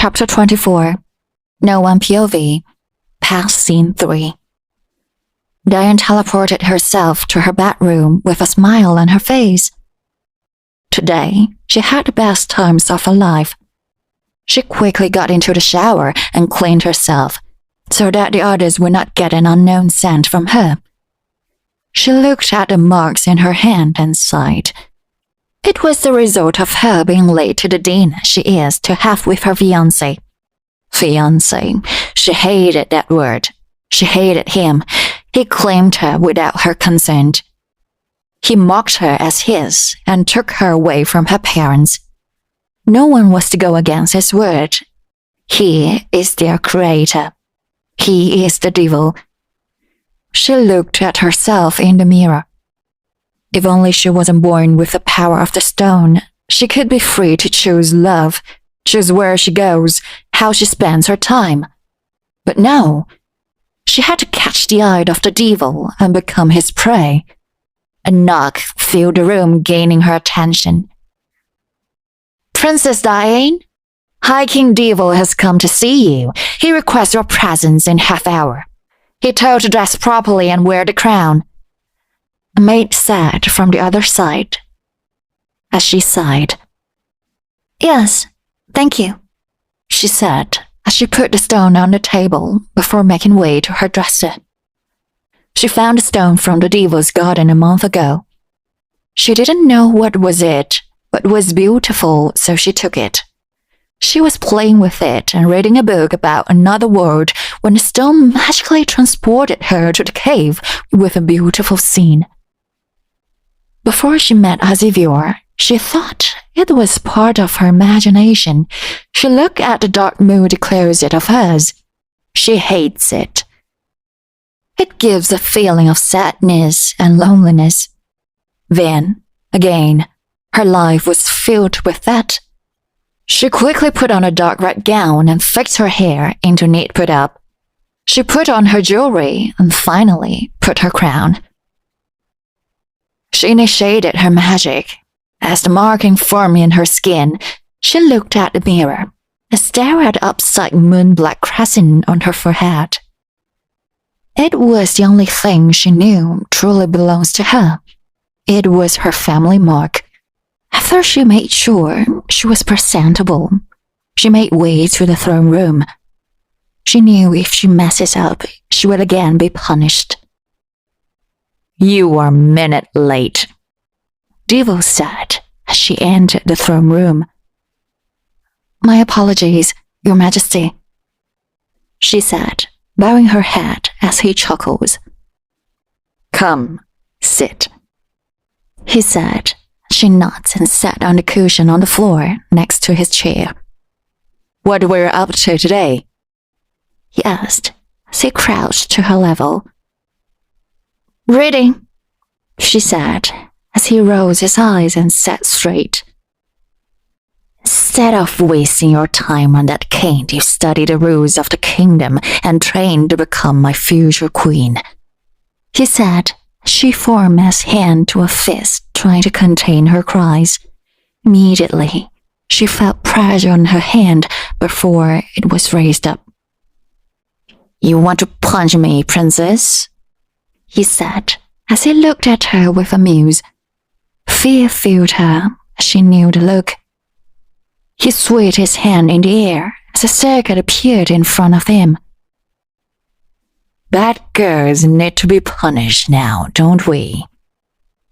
Chapter 24. No One POV. Past Scene 3. Diane teleported herself to her bedroom with a smile on her face. Today, she had the best times of her life. She quickly got into the shower and cleaned herself, so that the others would not get an unknown scent from her. She looked at the marks in her hand and sighed. It was the result of her being late to the dinner she is to have with her fiancé. Fiancé. She hated that word. She hated him. He claimed her without her consent. He mocked her as his and took her away from her parents. No one was to go against his word. He is their creator. He is the devil. She looked at herself in the mirror. If only she wasn't born with the power of the stone, she could be free to choose love, choose where she goes, how she spends her time. But no, she had to catch the eye of the devil and become his prey. A knock filled the room, gaining her attention. Princess Diane, High King Devil has come to see you. He requests your presence in half-hour. He told to dress properly and wear the crown. A maid said from the other side, as she sighed. Yes, thank you, she said as she put the stone on the table before making way to her dresser. She found the stone from the devil's garden a month ago. She didn't know what was it, but it was beautiful, so she took it. She was playing with it and reading a book about another world when the stone magically transported her to the cave with a beautiful scene. Before she met Azivir, she thought it was part of her imagination. She looked at the dark moody closet of hers. She hates it. It gives a feeling of sadness and loneliness. Then, again, her life was filled with that. She quickly put on a dark red gown and fixed her hair into neat put-up. She put on her jewelry and finally put her crown. She initiated her magic. As the marking formed in her skin, she looked at the mirror and stared at the upside moon-black crescent on her forehead. It was the only thing she knew truly belongs to her. It was her family mark. After she made sure she was presentable, she made way to the throne room. She knew if she messes up, she would again be punished. You are a minute late, Devil said as she entered the throne room. My apologies, Your Majesty, she said, bowing her head as he chuckles. Come, sit, he said. She nodded and sat on the cushion on the floor next to his chair. What were you up to today? He asked as he crouched to her level. Reading, she said as he rose his eyes and sat straight. Instead of wasting your time on that, can't you study the rules of the kingdom and train to become my future queen? He said. She formed his hand to a fist, trying to contain her cries. Immediately, she felt pressure on her hand before it was raised up. You want to punch me, princess? He said, as he looked at her with amusement. Fear filled her as she knew the look. He swayed his hand in the air as a circle appeared in front of him. Bad girls need to be punished now, don't we?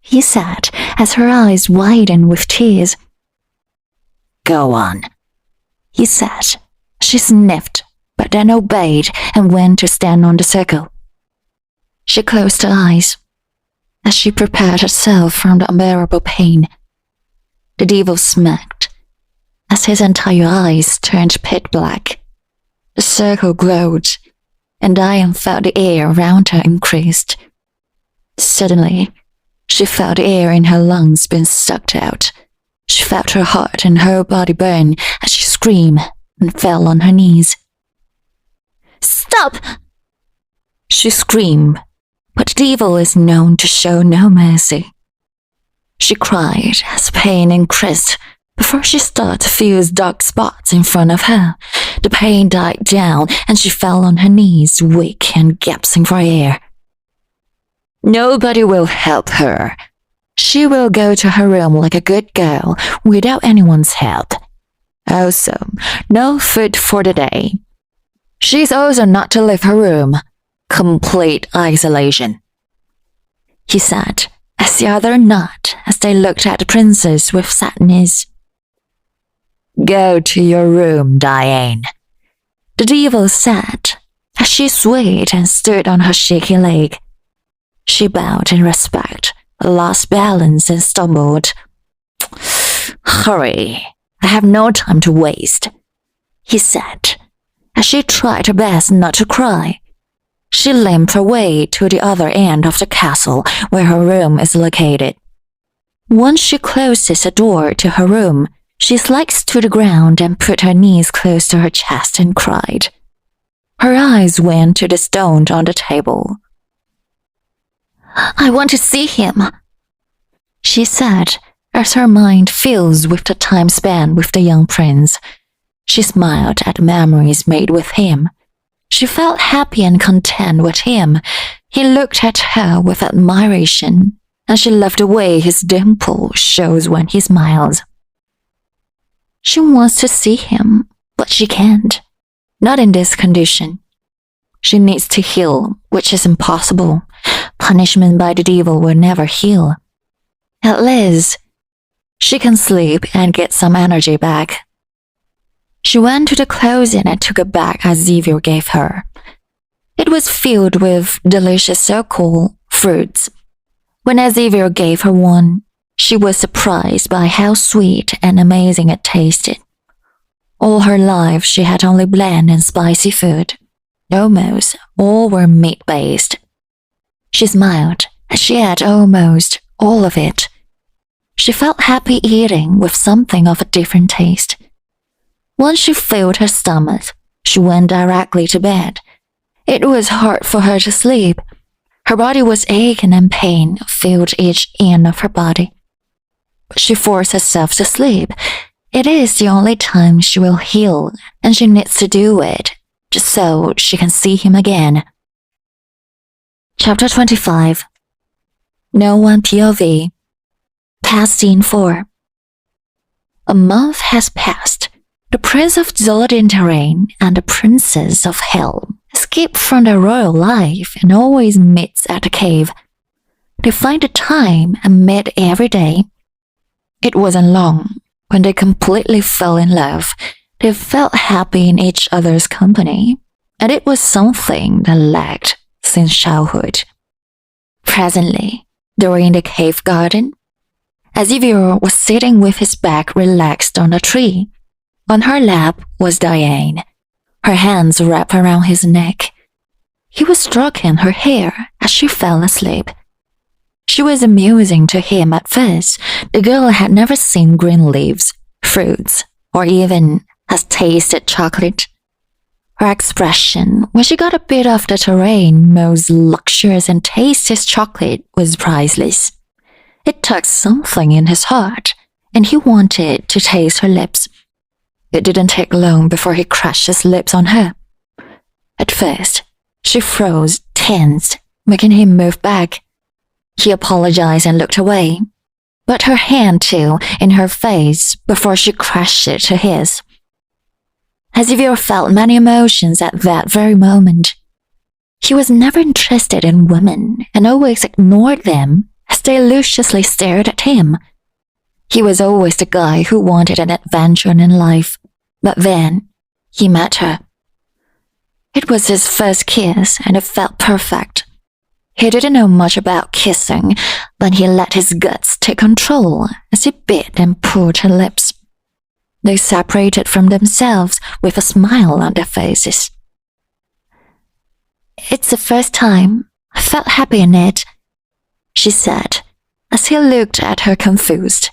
He said as her eyes widened with tears. Go on, he said. She sniffed, but then obeyed and went to stand on the circle. She closed her eyes as she prepared herself from the unbearable pain. The devil smirked as his entire eyes turned pitch black. The circle glowed, and Diane felt the air around her increased. Suddenly, she felt the air in her lungs being sucked out. She felt her heart and her body burn as she screamed and fell on her knees. Stop! She screamed, but the devil is known to show no mercy. She cried as pain increased, Before she started to feel dark spots in front of her, the pain died down and she fell on her knees, weak and gasping for air. Nobody will help her. She will go to her room like a good girl without anyone's help. Also, no food for the day. She's also not to leave her room. Complete isolation. He said, as the other nodded as they looked at the princess with sadness. Go to your room, Diane, the devil said, as she swayed and stood on her shaky leg. She bowed in respect, lost balance and stumbled. Hurry, I have no time to waste, he said, as she tried her best not to cry. She limped her way to the other end of the castle where her room is located. Once she closes the door to her room, she slides to the ground and put her knees close to her chest and cried. Her eyes went to the stone on the table. I want to see him, she said, as her mind fills with the time spent with the young prince. She smiled at the memories made with him. She felt happy and content with him. He looked at her with admiration, and she loved the way his dimple shows when he smiles. She wants to see him, but she can't. Not in this condition. She needs to heal, which is impossible. Punishment by the devil will never heal. At least, she can sleep and get some energy back. She went to the closet and took a bag Xavier gave her. It was filled with delicious so-called fruits. When Xavier gave her one, she was surprised by how sweet and amazing it tasted. All her life she had only bland and spicy food. Almost all were meat-based. She smiled as she ate almost all of it. She felt happy eating with something of a different taste. Once she filled her stomach, she went directly to bed. It was hard for her to sleep. Her body was aching and pain filled each end of her body. But she forced herself to sleep. It is the only time she will heal, and she needs to do it, just so she can see him again. Chapter 25. No One POV. Past Scene 4. A month has passed. The Prince of Zolodin Terrain and the Princess of Hell escape from their royal life and always meet at the cave. They find the time and meet every day. It wasn't long when they completely fell in love. They felt happy in each other's company, and it was something they lacked since childhood. Presently, they were in the cave garden. Xavier was sitting with his back relaxed on a tree. On her lap was Diane, her hands wrapped around his neck. He was stroking her hair as she fell asleep. She was amusing to him at first. The girl had never seen green leaves, fruits, or even has tasted chocolate. Her expression when she got a bit of the terrain most luxurious and tastiest chocolate was priceless. It touched something in his heart, and he wanted to taste her lips. It didn't take long before he crushed his lips on her. At first, she froze, tensed, making him move back. He apologized and looked away, but her hand too in her face before she crushed it to his. Xavier felt many emotions at that very moment. He was never interested in women and always ignored them as they lusciously stared at him. He was always the guy who wanted an adventure in life, but then he met her. It was his first kiss and it felt perfect. He didn't know much about kissing, but he let his guts take control as he bit and pulled her lips. They separated from themselves with a smile on their faces. It's the first time I felt happy in it, she said, as he looked at her confused.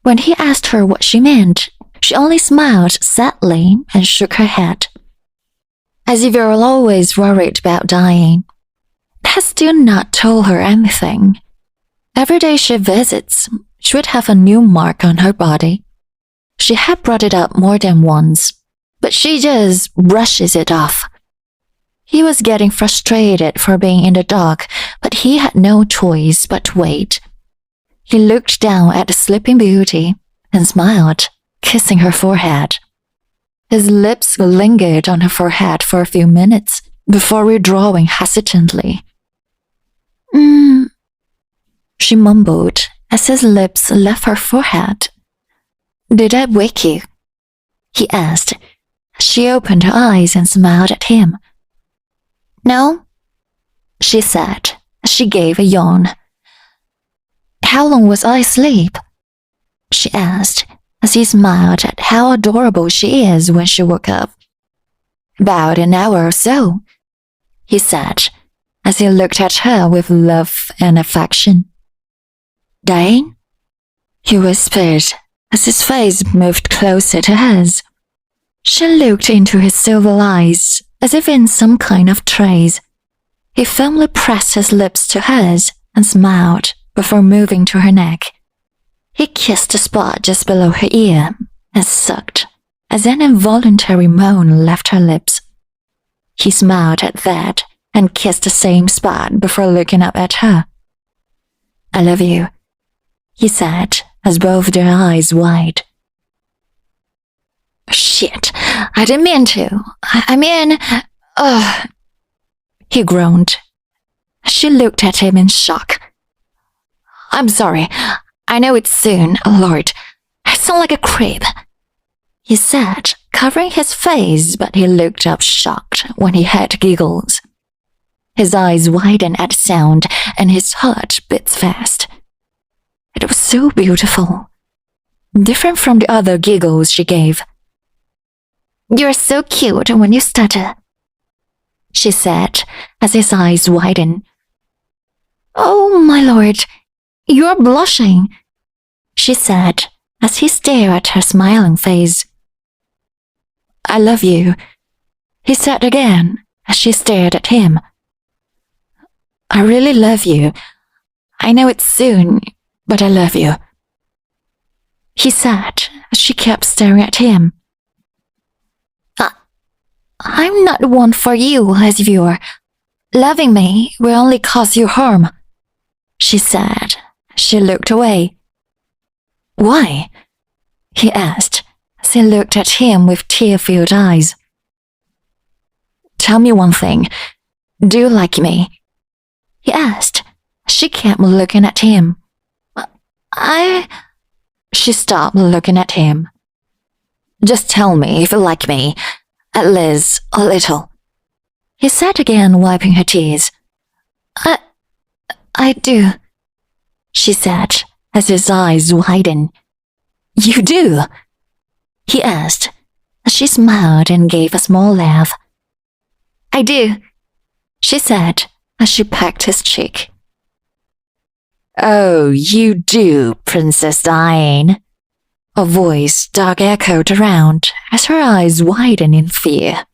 When he asked her what she meant, she only smiled sadly and shook her head. Xavier was always worried about dying. Has still not told her anything. Every day she visits, she would have a new mark on her body. She had brought it up more than once, but she just brushes it off. He was getting frustrated for being in the dark, but he had no choice but to wait. He looked down at the Sleeping Beauty and smiled, kissing her forehead. His lips lingered on her forehead for a few minutes before withdrawing hesitantly. She mumbled as his lips left her forehead. Did I wake you? He asked. She opened her eyes and smiled at him. No, she said as she gave a yawn. How long was I asleep? She asked as he smiled at how adorable she is when she woke up. About an hour or so, he said as he looked at her with love and affection. Dying? He whispered as his face moved closer to hers. She looked into his silver eyes as if in some kind of trance. He firmly pressed his lips to hers and smiled before moving to her neck. He kissed the spot just below her ear and sucked as an involuntary moan left her lips. He smiled at that and kissed the same spot before looking up at her. I love you, he said as both their eyes wide. Shit, I didn't mean to. He groaned. She looked at him in shock. I'm sorry. I know it's soon. Lord, I sound like a creep. He said, covering his face, but he looked up shocked when he heard giggles. His eyes widened at the sound, and his heart beat fast. It was so beautiful. Different from the other giggles she gave. You're so cute when you stutter, she said as his eyes widened. Oh, my lord, you're blushing, she said as he stared at her smiling face. I love you, he said again as she stared at him. I really love you. I know it's soon, but I love you, he said as she kept staring at him. I'm not one for you as viewer. Loving me will only cause you harm, she said. She looked away. Why? He asked as he looked at him with tear-filled eyes. Tell me one thing. Do you like me? He asked. She kept looking at him. She stopped looking at him. Just tell me if you like me. At least a little, he said again, wiping her tears. I do, she said as his eyes widened. You do? He asked as she smiled and gave a small laugh. I do, she said as she pecked his cheek. Oh, you do, Princess Diane. A voice dark echoed around as her eyes widened in fear.